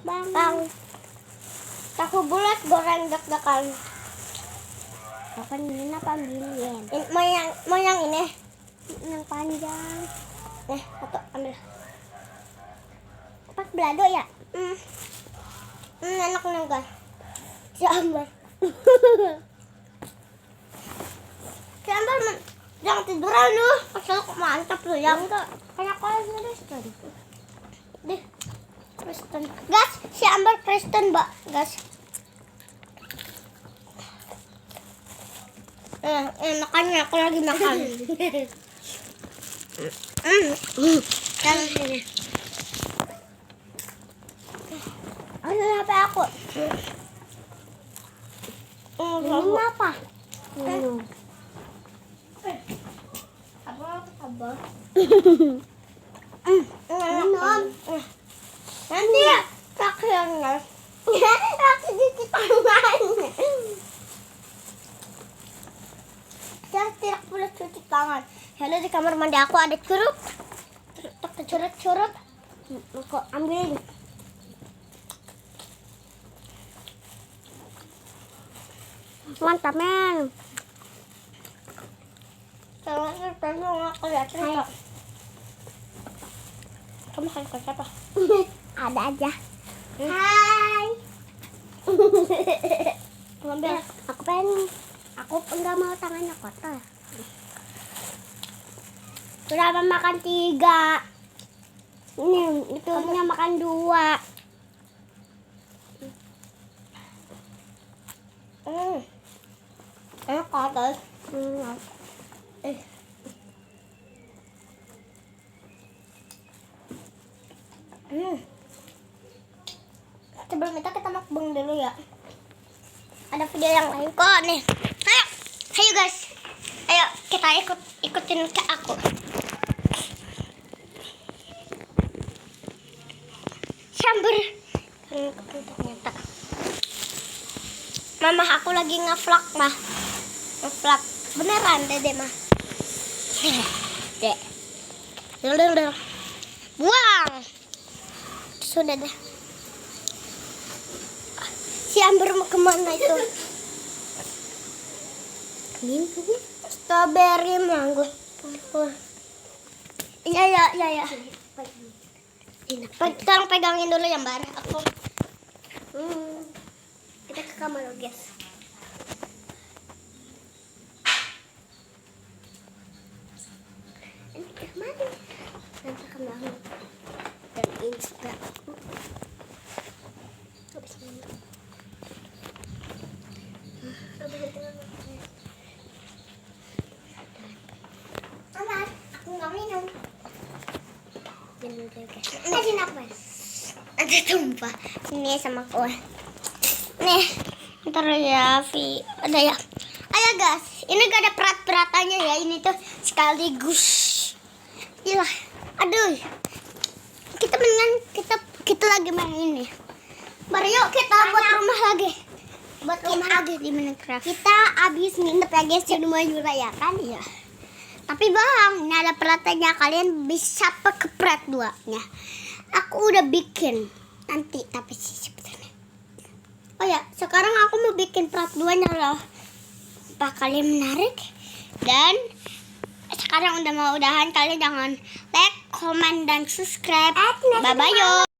Bang. Tahu bulat goreng dak-dakan. Kapan ini apa ambilin? Mau yang ini. Yang panjang. Atau ambil. Pas belado ya? Enak nih guys. Jambar. Jambar jangan tiduran lu. Asal mantap lu yang Enggak, kayak kalau Kristen. deh. Kristen. Gas, si Amber Kristen, Mbak. Gas. Makannya aku lagi makan. Kan sini. Apa aku? Minum apa? Minum. Apa? Minum. Nanti ya, akhirnya. Aku cuci tangan. Saya tidak boleh cuci tangan. Halo, di kamar mandi aku ada curug. Curug. Kok ambilin. Mantap, men. Saya nggak kelihatan. Hai. Kamu makan ke siapa? Ada aja. Hai. Ambil. Aku enggak mau tangannya kotor. Berapa makan 3? Ini itu punya makan 2. Enak kotor. Sebelum itu kita mukbang dulu ya. Ada video yang lain kok nih. Ayo guys. Ayo kita ikutin ke aku. Sambar. Ternyata. Mama aku lagi nge-vlog mah. Nge-vlog. Beneran Dede mah. Dek. Buang. Sudah dah. Si Amber mau kemana itu? Strawberry mango. Iya. Tolong pegangin dulu ya Mbak. Aku. Kita ke kamar dulu guys. Ini ke mana? Nanti ke belakang. Dan Insta aku. Habis minum. Aku nggak minum. Kasih nafas. Ada tumpah. Ini sama aku. Nih, ntar ya, Vi. Ada ya. Ayo guys, ini gak ada berat-beratannya ya. Ini tuh sekaligus. Gila. Aduh. Kita mendingan kita lagi main ini. Baru yuk kita buat rumah lagi. Buat rumah lagi di Minecraft. Kita abis nginep ya guys di rumah Yura ya kan ya. Tapi bang, ini ada peralatannya, kalian bisa pakai perat 2-nya. Aku udah bikin nanti tapi sih sebetulnya. Oh ya, sekarang aku mau bikin perat 2-nya loh. Apa kalian menarik? Dan sekarang udah mau udahan, kalian jangan like, comment dan subscribe. Bye bye yo.